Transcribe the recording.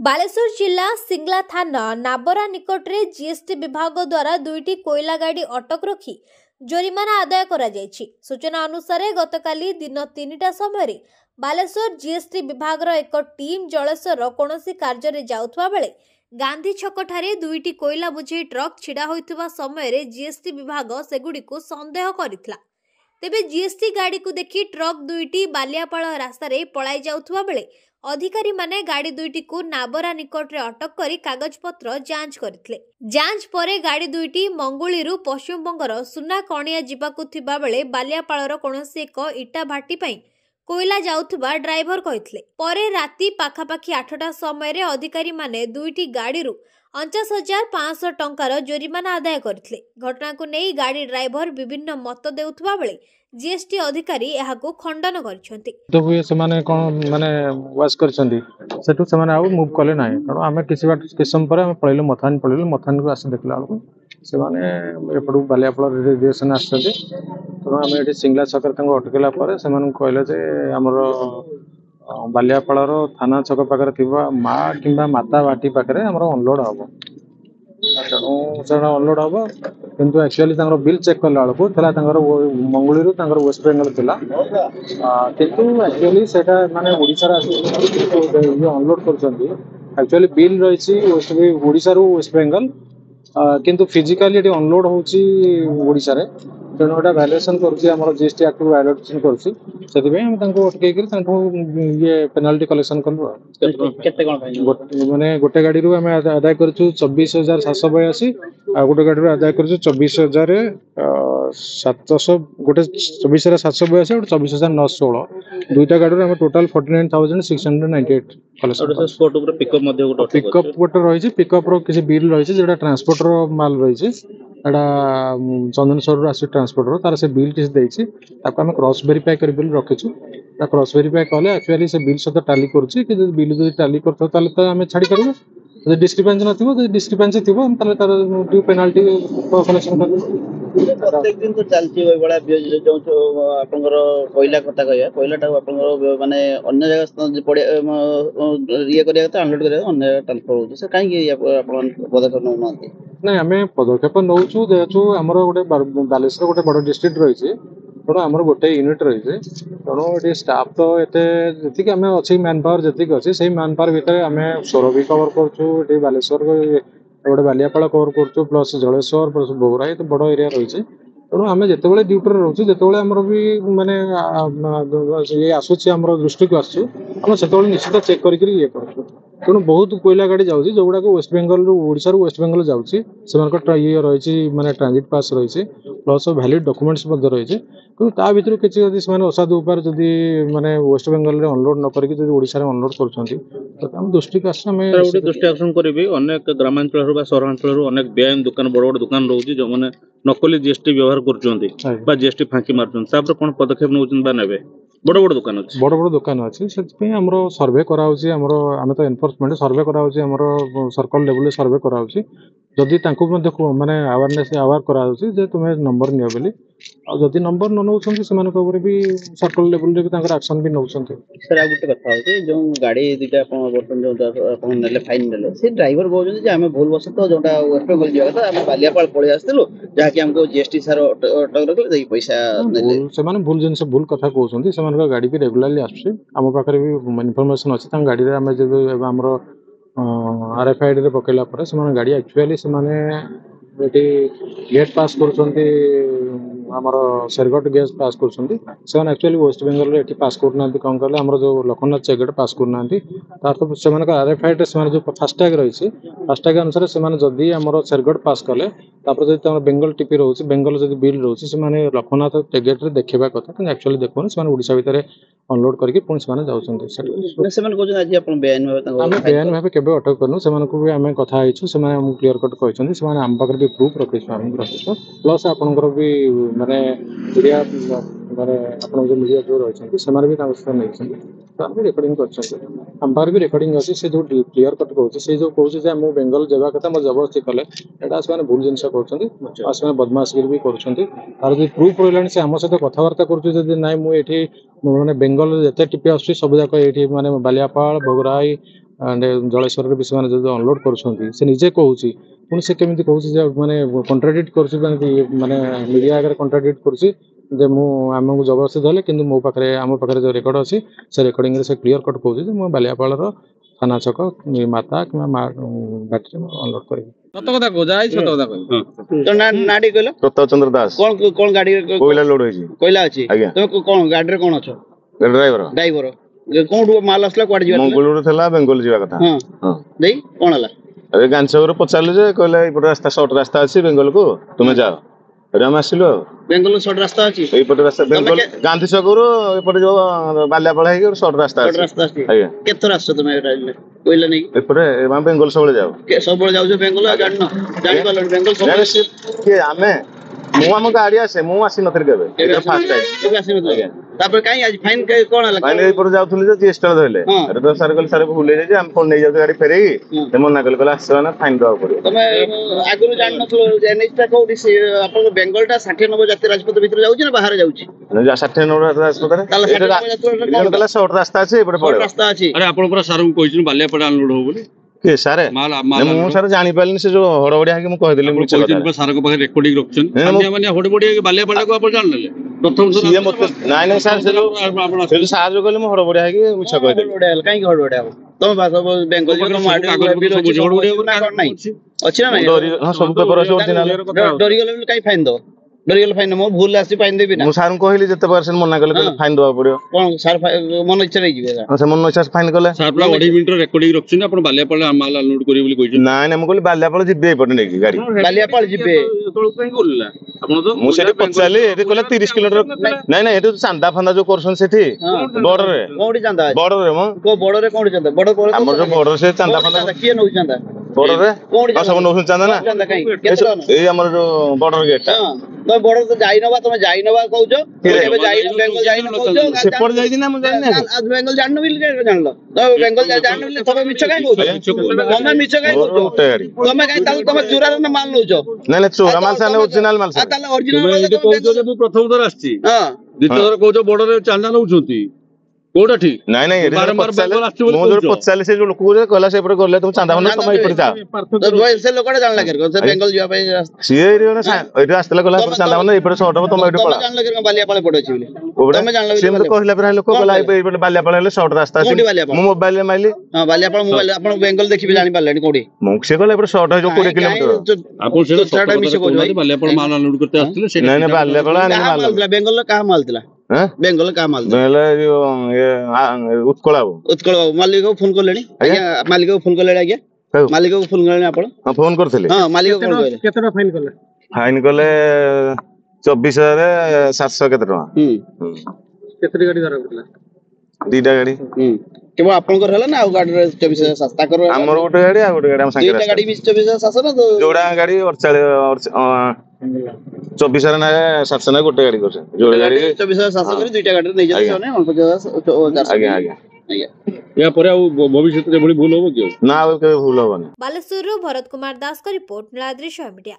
बालेश्वर जिला सिंगला थाना नाबरा निकटरे जीएसटी विभाग द्वारा दुईटी कोयला गाड़ी अटक रखी जोरिमाना आदाय करा जायछि। सूचना अनुसार गतकाली दिन 3टा समय बालेश्वर जीएसटी विभाग एक टीम जलेश्वर कौनसी कार्य जाउथवा बेले गांधी छक ठारे दुईटी कोयला बोझेई ट्रक छिड़ा होइथिबा समय जीएसटी विभाग सेगुड़िको संदेह करितला। तेबे जीएसटी गाड़ी को देखि ट्रक दुईटी बालियापाल रास्ता रे पलाई जाउथवा बेले अधिकारी माने गाड़ी दुईटी को नाबरा निकट रे अटक करी कागज पत्र जांच करथिले। जांच परे गाड़ी दुईटी मंगुळीरु पश्चिमबंगर सुना कणिया जिबाकु थिबा बेले बालियापालर कोनोसी एक इटा भाटी पई कोयला जाउथबा ड्राइवर कहिथिले। परे राती पाखापाखी 8टा समय रे अधिकारी माने दुईटी गाड़ीरु 49,500 टंकार जोरिमाना आदाय करथिले। घटना को नहीं गाड़ी ड्राइवर विभिन्न मत देउथबा बेले जीएसटी अधिकारी एहाको खंडन करछंती। तो से माने कोन माने वास करछंती सेटु से माने आ मूव कले नाही कारण आमे किसी समय पर हम पळेलो मथान को आसे देखला से माने एपडु बालियापाल रेडिएशन आछते तो आमे एठी सिंगला छकर तंग अटकेला पर से माने कहले जे हमर बालियापालर थाना छक पाकर थिबा मा किंबा माता बाटी पाकर हमर अनलोड हबो अनलोड हम किंतु एक्चुअली बिल चेक कला बेलू मंगुड़ी वेस्ट बेंगल थिला किंतु एक्चुअली सेटा माने ओडिसा अनलोड कर बिल रही ओडिसा वेस्ट बेंगल किंतु फिजिकली अनलोड होची ओडिसा रे तेणु एटा वायलेशन कर जीएसटी एक्ट वायलेशन ये पेनाल्टी कलेक्शन कलु माने गोटे गाड़ी रू आमे आदाय कर 24,782 आ गोटे गाड़ी रू आदाय कर 24,700 गोटे 24,782 और 24,916 दुईटा गाड़ी रू आमे टोटल 49,698 कलेक्शन स्पॉट ऊपर पिकअप मध्ये गोटे पिकअप गोटे रही पिकअप रो किसी बिल रही जेटा ट्रांसपोर्टर माल रही एटा चंदनेश्वर आसी ट्रांसपोर्टर तार से बिल किसी देछि ताको हम क्रॉस वेरीफाई कर बिल रखिछु ता क्रॉस वेरीफाई कले एक्चुअली से बिल सहित टाली करछि कि बिल जदि टाली करथो ताले त हम छाडी करबो जदि डिस्क्रिपेंसी नथिबो जदि डिस्क्रिपेंसी थिबो हम ताले तार ड्यू पेनाल्टी कलेक्शन करबो। प्रत्येक दिन तो चलछि ओय बडा जो आपनकर कोयला कथा कहया कोयलाटा आपनकर माने अन्य जगह पड़े ये करिया त अनलोड करिया अन्य ट्रांसफर होछि से काहे आपन पदक्षेप न मानते नहीं आम पदक्षेप नौचु जेहेतु आम गोटे बालेश्वर गोटे बड़ डिस्ट्रिक्ट रही तेणु आम गोटे यूनिट रही तेणु ये स्टाफ तो ये आम अच्छी मैन पावर जी अच्छी से मैन पावर भितर आम सोर भी कवर कर बालेश्वर गोटे बालियापाल कवर कर प्लस जलेश्वर प्लस बोगराई तो बड़ एरिया रही तेणु आम जिते ड्यूटी रोचे जिते आमर भी माने ये आसूसी आम दृष्टि को आसम से निश्चित चेक कर तेणु बहुत कोयला गाड़ी जाऊँगी जो गुड़ाक वेस्ट बेंगल ओडिशा वेस्ट बेंगल जाऊँगी ये रही माने ट्रांजिट पास रही प्लस वैलिड डॉक्यूमेंट्स रही ता भर किसी असाधु उपाय जदि माने वेस्ट बेंगल रे अनलोड न करके ओडिशा रे अनलोड कर दृष्टि को दृष्टि आकर्षण करी अनेक ग्रामांचल सहरांचल अनेक बेआईन दुकान बड़ बड़ दुकान रोचे जो मैंने नकली जीएसटी व्यवहार कर जीएसटी फांकी मार्चन कौन पदक्षेप नौ बड़ बड़ दुकान अच्छी बड़ बड़ दुकान अच्छी से सर्वे कराऊँगी आम तो एनफोर्समेंट सर्वे कराऊँगी सर्कल लेवल सर्वे कराऊँगी जदि माने अवेयरनेस अवेयर करा तुम्हें नंबर नियो बोली जदि नंबर न नौ भी सर्कल लेवल रे भी एक्शन भी नौ सर आ गोटे कथा होची जो गाड़ी दुटा बर्तन जो नेले फाइन नेले से ड्राइवर कहउछन जे हमें भूल बस तो जोटा वेस्ट बेंगल जिया था हम बालियापाल पळे आस्थिलु जहा कि हमको जीएसटी सर अटक रखले देई पैसा नेले से माने भूल जिनसे भूल कथा कहउछन से माने गाड़ी भी रेगुलरली आछी हम पाखरे भी इन्फॉर्मेशन अछि त गाड़ी रे हम जे हमरो आरएफआईडी रे पकेला पर से माने गाड़ी एक्चुअली से माने बेटी गेट पास करछन्ती आमर शेरगट गैस पास कर एक्चुअली वेस्ट बेंगल रे पास करना कौन कहले आमर जो लखननाथ चेकगेट पास करना तार तो से आरएफआईडी से जो फास्टैग रही फास्टैग अनुसार से जदि आमर शेरगट पास कले जब बेंगल टीपी रोचे बेंगल जब बिल रोचे से लखननाथ चेकगेट रे देखा कथा कि एक्चुअली देखो से ओडिशा भितर अनलोड करके पुणी से जाऊँ बेआईन भाव के अटक करनु से भी आम कथा से क्लीयर कट कहते से आम पाखे भी प्रूफ रखीछुँ प्लस आपंकर भी माने मीडिया माने आपन जो मीडिया जो रही से भी नहीं तो आम रेकर्डिंग कर भी रेकर्डिंग अच्छी से जो क्लीयर कट कहूँ से जो कहूँ हम बेंगल जावा कथा मोर जबरदस्ती कले एटा से भूल जिन कहते बदमाशगिरी भी कर प्रूफ रहा से आम सहित कथबार्ता कर ना मुझे मैंने बेंगल जिते टीपी आसूँ सब जाक ये माने बालियापाल बोगराई जलेश्वर भी से अनलोड कर निजे कहूँ पुणी से केमी कहूँ माने कंट्राडिक्ट कर मीडिया आगे कंट्राडिक्ट कर आमको जबरदस्ती धरले कि मो पाखे आम पाखे जो रेकर्ड अच्छी से रेकर्डिंग से क्लीयर कट कहूँ बालियापाल थाना छक माता कि बैटरी अनलोड कर प्रताप चंद्र दास कौन गाड़ी कोयला लोड होई कोयला अछि तुम कौन गाड़ी रे कौन अछ ड्राइवर कोन माल असला क्वाड जीवा मंगलुरु थला बेंगल जीवा कथा हां हां देई कोन हला अरे गांछवर पचारले जे कहले एपट रास्ता शॉर्ट रास्ता अछि बेंगल को तुमे जाओ अरे हम आसिलो बेंगल शॉर्ट रास्ता अछि एपट रास्ता बेंगल गांधी छकरो एपट जो बाल्यापाड़ा है शॉर्ट रास्ता अछि आया केतो रास्ता तुमे कोयला नहीं एपटे हम बेंगल सबले जाओ के सबले जाउ बेंगल जानि पालो बेंगल सबले के आमे मु हम गाड़ी आसे मु आसी नथर केबे एटा फास्ट टाइम आसी नथर तापर काई आज फाइन कोन हला फाइन एपर जाउथुली जे जीएसटी धइले अरे तो सर कल सर भूले जे हम फोन नै जाउ गाड़ी फेरेई ते मना कल आसना फाइन दवा पड़े तमे आगुरु जान नथलो एनएचटा कोडी से आपन बेंगलटा 60 90 जाति राजपथ भीतर जाउची ना बाहर जाउची जा 60 90 राजपथ रे ताला शॉर्ट रास्ता अछि एपटे पड़े रास्ता अछि अरे आपण पूरा सारू कहिछु बालियापाड़ा अनलोड हो बोली के सारे मु सारे जानि पालिन से जो हड़बड़िया के मु कह देली मु कहिछु सार को पाखे रेकॉर्डिंग रखछन अन्य माने हड़बड़िया बालियापाड़ा को आपण जान लेले प्रथम ये मत नाइ नाइ सर से सार जो कहले मु हड़बड़िया के मुछ कह देली काई हड़बड़िया तुम भाषा बेंगल जो माडी हड़बड़िया नै अछि ना नै हां सब पेपर अछि ओरिजिनल डरी गेले काई फाइन दो डरिगल फाइन मो भूल आसी फाइन देबी ना मु सार कहली जते परसेंट मना कले फाइन दवा पड़ियो कोन सर मन इच्छा रही जिवे हां से मन इच्छा फाइन कले सर पूरा 2 मिनिट रेकॉर्डिंग रखछन आपण बालियापाड़ा माल अनलोड करी बोली कहिछु नाइ नाइ मु कहली बालियापाड़ा जिबे पटे नै गाड़ी बालियापाड़ा जिबे तळ कहीं बोलला आपण तो मु सेठी पचाली एठी कहला 30 किलोमीटर नाइ नाइ एठी चांदा फंदा जो करसन सेठी बॉर्डर रे कोडी चांदा बॉर्डर रे मो को बॉर्डर रे कोडी चांदा बॉर्डर हमर जो बॉर्डर से चांदा फंदा किए नउ चांदा बॉर्डर रे कोडी सब नउ चांदा ना चांदा काई केतना ए हमर जो बॉर्डर गेट तो बॉर्डर तो जाई नबा तुम जाई नबा कहउजो केबे जाई बेंगल जाई न कहउजो सेपट जाई ना मु जानि ना आज बेंगल जाननो बिल के जानलो तो बेंगल जाननो बिल तबे मिछ काई कहउजो तमे मिछ काई कहउजो तमे काई ताल तमे चोरा न माल नउजो नै नै चोरा माल सा ओरिजिनल माल सा ताल ओरिजिनल माल तो कहउजो जे मु प्रथम थर आछि हां द्वितीय थर कहउजो बॉर्डर रे चांदा नउछंती कोडा ठीक नै नै बारंबार बेंगल आछि मो जो पचाली से जो लोक को कहला से ऊपर करले तुम चांदा बना तुम ऊपर जाओ तो भाई से लोकड़ा जान लागे से बेंगल जिया पई सीए रे ना एटा आस्तला कहला पर चांदा बना ऊपर शॉर्ट हो तुम ऊपर पड़ा जान लागे बालियापाड़ा पड़े छी तमे जान लागे से मत कहला पर लोक कहला ऊपर बालियापाड़ा ले शॉर्ट रास्ता अछि मो मोबाइल में माइली हां बालियापाड़ा मोबाइल आपण बेंगल देखि जानि पालेनी कोडी मो से कहला ऊपर शॉर्ट है जो 20 किलोमीटर आपण से छोटा मिछ को बालियापाड़ा माल अनलोड करते आस्थिले से नै नै बालियापाड़ा आनी माल बेंगल का माल दिला हां बेंगल का माल बेले ये उत्कल उत्कल मालिक को फोन करलेनी आज्ञा मालिक को फोन करलेनी आज्ञा मालिक को फोन करलेनी आपण हां फोन करथिले हां मालिक को फोन करले केतना फाइन कले फाइन कले 24700 केते टका केतरी गाड़ी धरा पड़ला दीटा गाड़ी केवल आपन कर हला ना आ गाड़ी रे 24700 कर हमर गोटे गाड़ी आ गोटे गाड़ी हम संगे दीटा गाड़ी 24700 ना जोड़ा गाड़ी 24 ना 700 ना गोटे गाड़ी करछ जोड़ा गाड़ी 24700 कर दीटा गाड़ी नै जाय ने 450 आगे आगे या पर भविष्य रे भली भूल होबो कि ना के भूल होबनी बालेश्वरରୁ ଭରତ କୁମାର ଦାସଙ୍କ ରିପୋର୍ଟ ନୀଳାଦ୍ରି मीडिया।